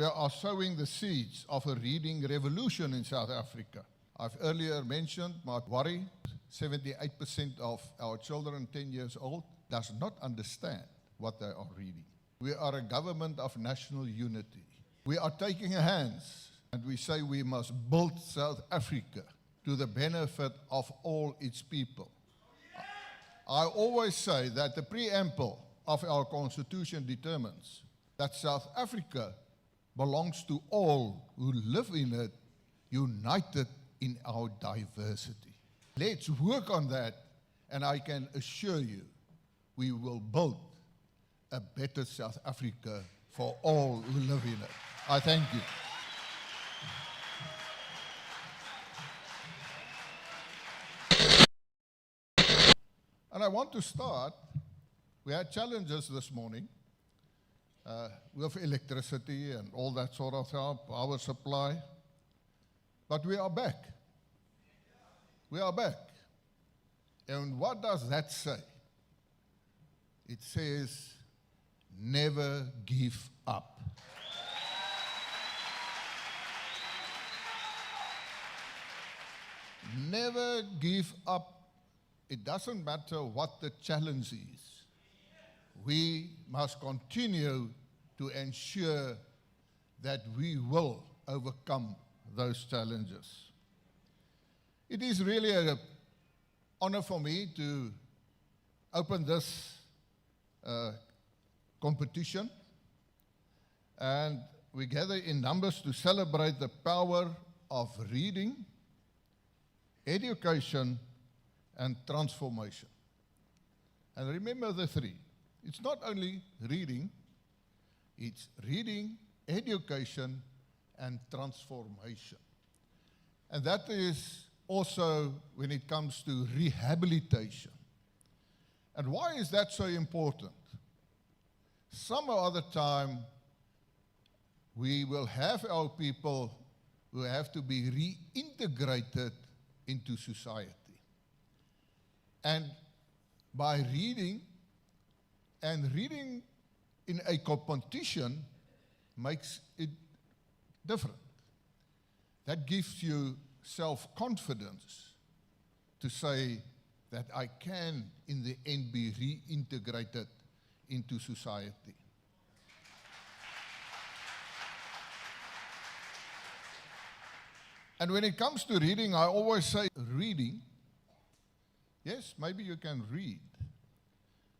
We are sowing the seeds of a reading revolution in South Africa. I've earlier mentioned my worry, 78% of our children 10 years old does not understand what they are reading. We are a government of national unity. We are taking hands and we say we must build South Africa to the benefit of all its people. I always say that the preamble of our Constitution determines that South Africa belongs to all who live in it, united in our diversity. Let's work on that, and I can assure you, we will build a better South Africa for all who live in it. I thank you. And I want to start, we had challenges this morning with electricity and all that sort of stuff, power supply. But we are back. We are back. And what does that say? It says, never give up. Never give up. It doesn't matter what the challenge is. We must continue to ensure that we will overcome those challenges. It is really an honor for me to open this competition, and we gather in numbers to celebrate the power of reading, education, and transformation. And remember the three. It's not only reading, it's reading, education, and transformation. And that is also when it comes to rehabilitation. And why is that so important? Some other time, we will have our people who have to be reintegrated into society. And by reading, and reading in a competition makes it different. That gives you self-confidence to say that I can, in the end, be reintegrated into society. And when it comes to reading, I always say reading, yes, maybe you can read.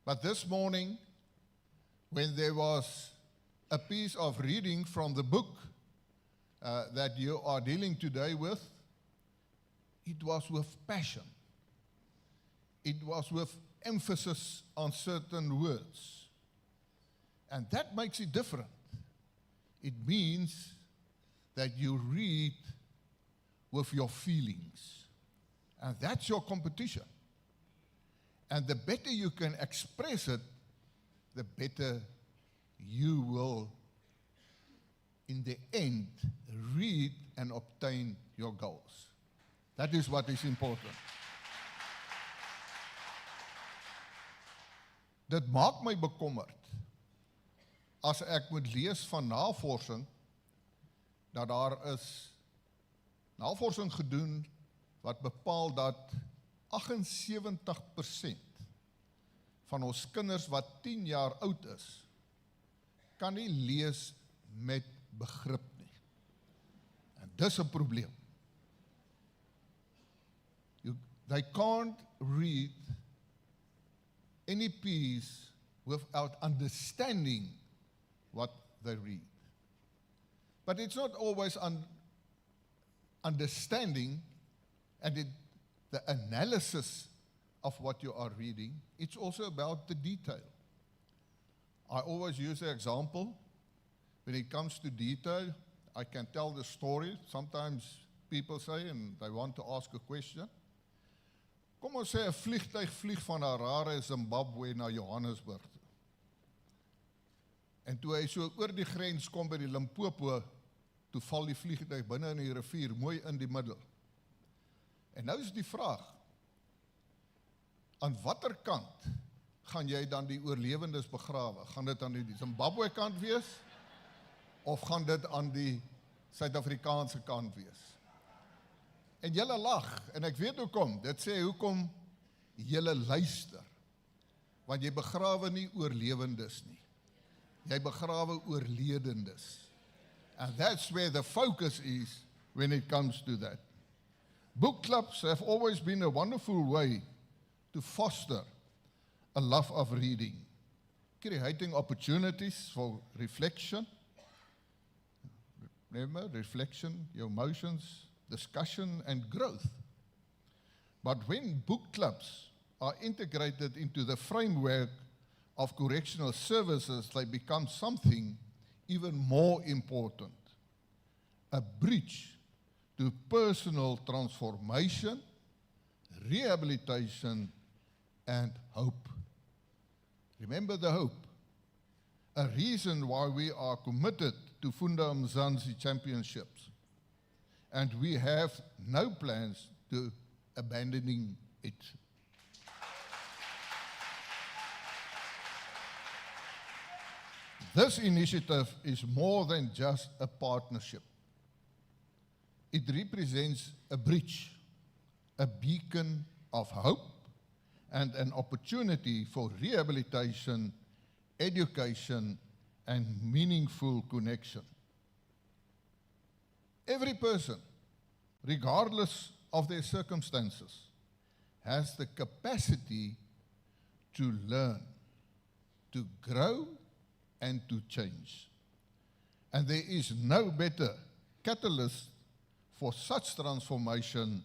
But this morning, when there was a piece of reading from the book that you are dealing today with, it was with passion. It was with emphasis on certain words. And that makes it different. It means that you read with your feelings. And that's your competition. And the better you can express it, the better you will, in the end, read and obtain your goals. That is what is important. Dit maak my bekommerd as ek moet lees van navorsing dat daar is navorsing gedoen wat bepaal dat 78% van ons kinders wat 10 jaar oud is, kan nie lees met begrip nie. En dis 'n probleem. They can't read any piece without understanding what they read. But it's not always understanding and the analysis of what you are reading. It's also about the detail. I always use the example, when it comes to detail, I can tell the story. Sometimes people say, and they want to ask a question, kom ons sê 'n vliegtuig vlieg van Harare, Zimbabwe na Johannesburg toe. En toe hy so oor die grens kom by die Limpopo, toe val die vliegtuig binne in die rivier, mooi in die middel. En nou is die vraag, aan watter kant gaan jy dan die oorlewendes begrawe? Gaan dit aan die Zimbabwe kant wees? of gaan dit aan die Suid-Afrikaanse kant wees? En julle lag, en ek weet hoekom, dit sê hoekom julle luister, want jy begrawe nie oorlewendes nie, jy begrawe oorledendes. And that's where the focus is when it comes to that. Book clubs have always been a wonderful way to foster a love of reading, creating opportunities for reflection. Remember, reflection, your emotions, discussion, and growth. But when book clubs are integrated into the framework of correctional services, they become something even more important, a bridge to personal transformation, rehabilitation, and hope. Remember the hope, a reason why we are committed to Funda Mzansi Championships, and we have no plans to abandoning it. This initiative is more than just a partnership. It represents a bridge, a beacon of hope, and an opportunity for rehabilitation, education, and meaningful connection. Every person, regardless of their circumstances, has the capacity to learn, to grow, and to change. And there is no better catalyst for such transformation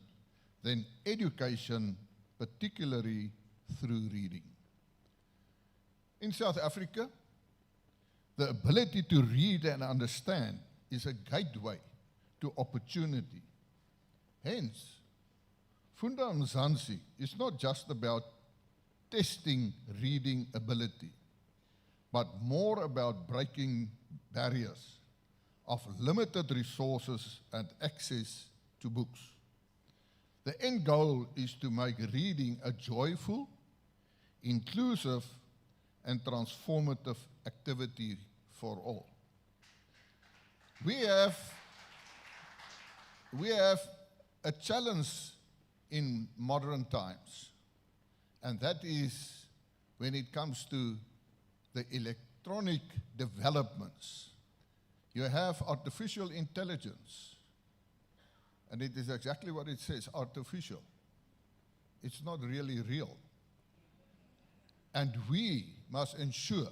than education, particularly through reading. In South Africa, the ability to read and understand is a gateway to opportunity. Hence, Funda Mzansi is not just about testing reading ability, but more about breaking barriers of limited resources and access to books. The end goal is to make reading a joyful, inclusive, and transformative activity for all. We have a challenge in modern times, and that is when it comes to the electronic developments. You have artificial intelligence, and it is exactly what it says, artificial. It's not really real. And we must ensure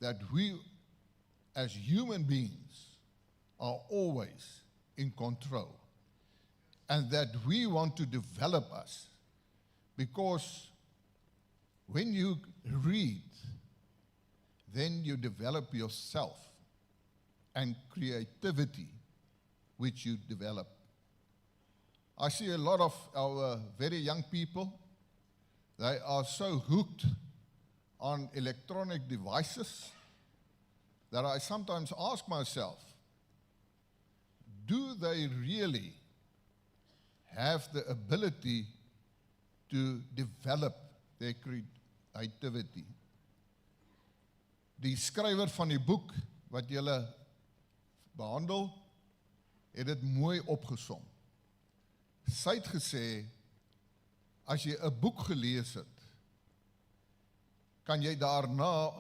that we, as human beings, are always in control, and that we want to develop us, because when you read, then you develop yourself and creativity, which you develop. I see a lot of our very young people, they are so hooked on electronic devices that I sometimes ask myself, do they really have the ability to develop their creativity? Die skrywer van die boek wat julle behandel, het dit mooi opgesom. Sy het gesê, as jy 'n boek gelees het, kan jy daarna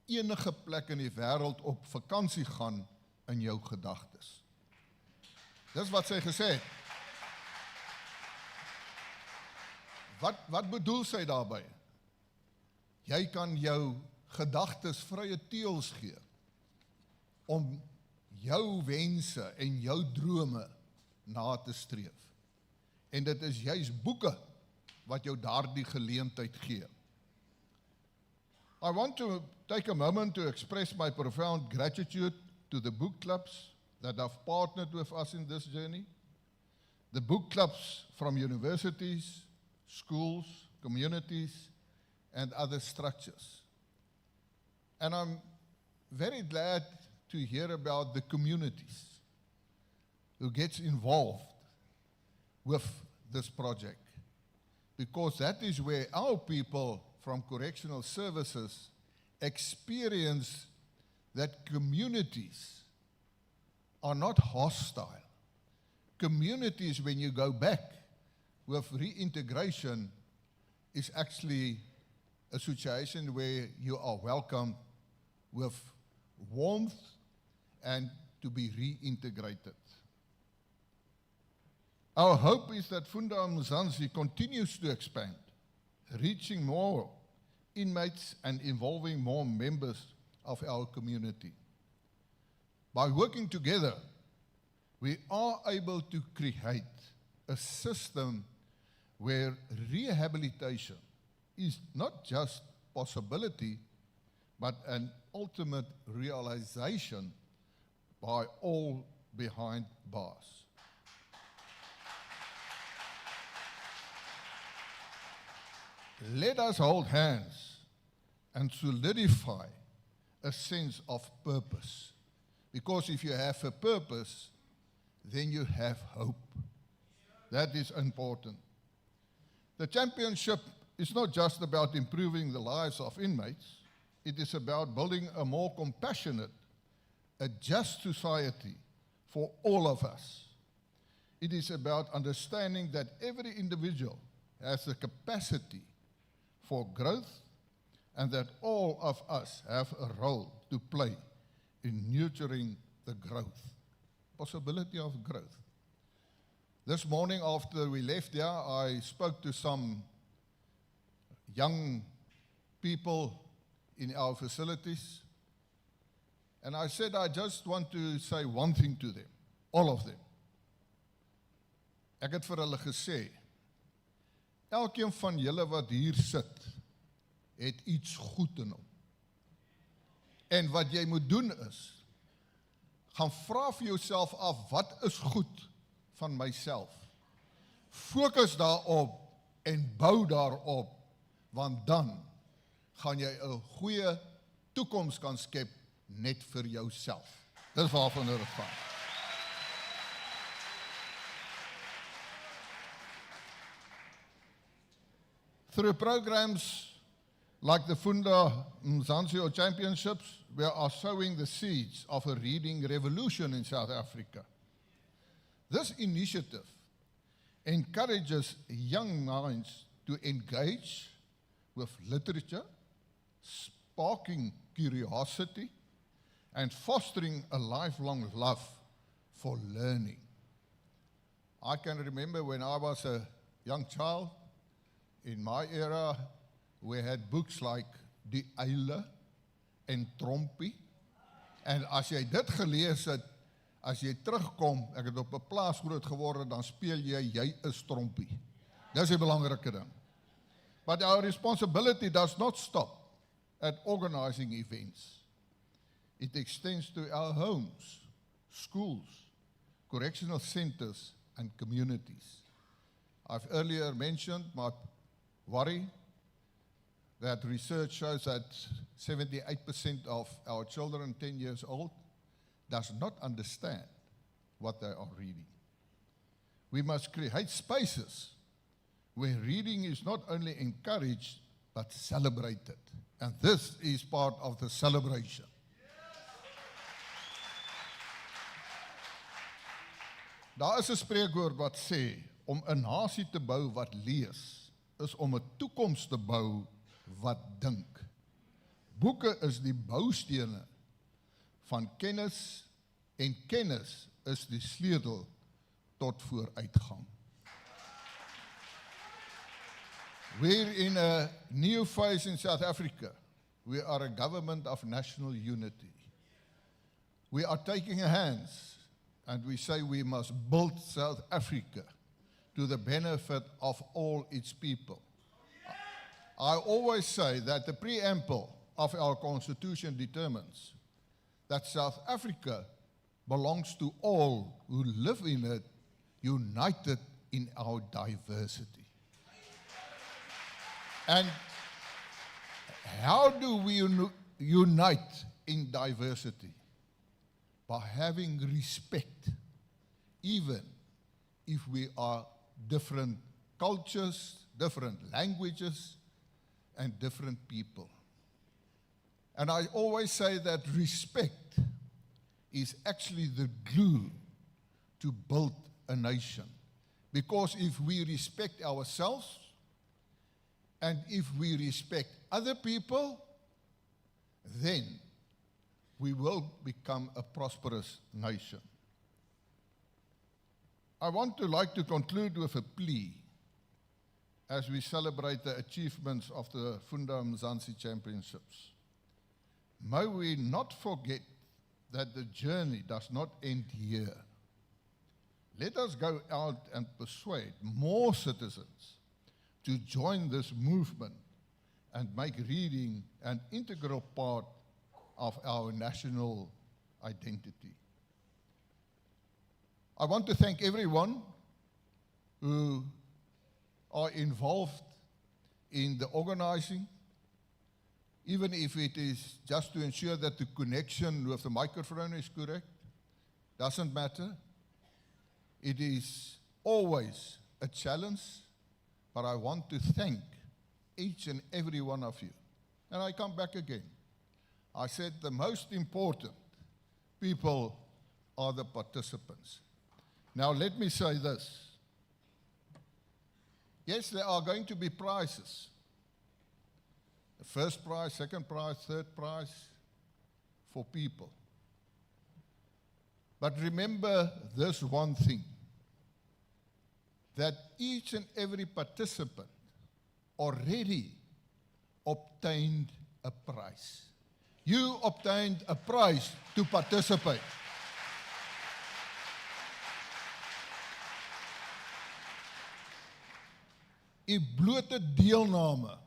enige plek in die wêreld op vakansie gaan in jou gedagtes. Dis wat sy gesê het. Wat bedoel sy daarby? Jy kan jou gedagtes vrye teels gee om jou wense en jou drome na te streef. En dit is juis boeke wat jou daardie geleentheid gee. I want to take a moment to express my profound gratitude to the book clubs that have partnered with us in this journey. The book clubs from universities, schools, communities, and other structures. And I'm very glad to hear about the communities who gets involved with this project, because that is where our people from correctional services experience that communities are not hostile. Communities, when you go back with reintegration, is actually a situation where you are welcomed with warmth and to be reintegrated. Our hope is that Funda Mzansi continues to expand, reaching more inmates and involving more members of our community. By working together, we are able to create a system where rehabilitation is not just possibility, but an ultimate realization by all behind bars. Let us hold hands and solidify a sense of purpose. Because if you have a purpose, then you have hope. That is important. The championship is not just about improving the lives of inmates. It is about building a more compassionate, a just society for all of us. It is about understanding that every individual has the capacity for growth, and that all of us have a role to play in nurturing the growth, possibility of growth. This morning after we left here, I spoke to some young people in our facilities, and I said I just want to say one thing to them, all of them. Ek het vir hulle gesê, elkeen van julle wat hier sit, het iets goed in hom. En wat jy moet doen is, gaan vra vir jouself af, wat is goed van myself? Fokus daarop en bou daarop, want dan gaan jy 'n goeie toekoms kan skep net vir jouself. Dis waarvan dit gaan. Through programs like the Funda Mzansi Championships, we are sowing the seeds of a reading revolution in South Africa. This initiative encourages young minds to engage with literature, sparking curiosity, and fostering a lifelong love for learning. I can remember when I was a young child, in my era, we had books like Die Eile en Trompie. En as jy dit gelees het, as jy terugkom, ek het op 'n plaas groot geword, dan speel jy is Trompie. Dis 'n belangrike ding. But our responsibility does not stop at organizing events. It extends to our homes, schools, correctional centers, and communities. I've earlier mentioned my worry that research shows that 78% of our children 10 years old does not understand what they are reading. We must create spaces where reading is not only encouraged, but celebrated. And this is part of the celebration. Daar is 'n spreekwoord wat sê, om 'n nasie te bou wat lees, is om 'n toekoms te bou wat dink. Boeke is die boustene van kennis, en kennis is die sleutel tot vooruitgang. We're in a new phase in South Africa. We are a government of national unity. We are taking hands, and we say we must build South Africa to the benefit of all its people. I always say that the preamble of our Constitution determines that South Africa belongs to all who live in it, united in our diversity. And how do we unite in diversity? By having respect, even if we are different cultures, different languages, and different people. And I always say that respect is actually the glue to build a nation. Because if we respect ourselves, and if we respect other people, then we will become a prosperous nation. I want to like to conclude with a plea as we celebrate the achievements of the Funda Mzansi Championships. May we not forget that the journey does not end here. Let us go out and persuade more citizens to join this movement and make reading an integral part of our national identity. I want to thank everyone who are involved in the organizing, even if it is just to ensure that the connection with the microphone is correct. Doesn't matter. It is always a challenge, but I want to thank each and every one of you. And I come back again. I said the most important people are the participants. Now let me say this. Yes, there are going to be prizes. The first prize, second prize, third prize for people. But remember this one thing, that each and every participant already obtained a prize. You obtained a prize to participate. Die blote deelname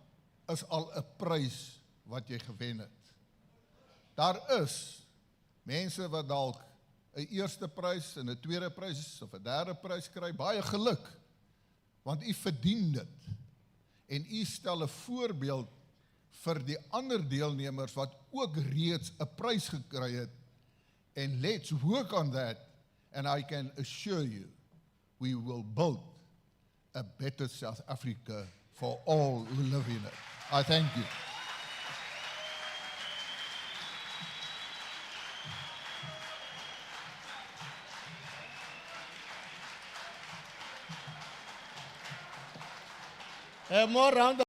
is al 'n prys wat jy gewen het. Daar is mense wat dalk 'n eerste prys en 'n tweede prys of 'n derde prys kry, baie geluk, want u verdien dit. En u stel 'n voorbeeld vir die ander deelnemers wat ook reeds 'n prys gekry het. And let's work on that, and I can assure you, we will build a better South Africa for all who live in it. I thank you. More round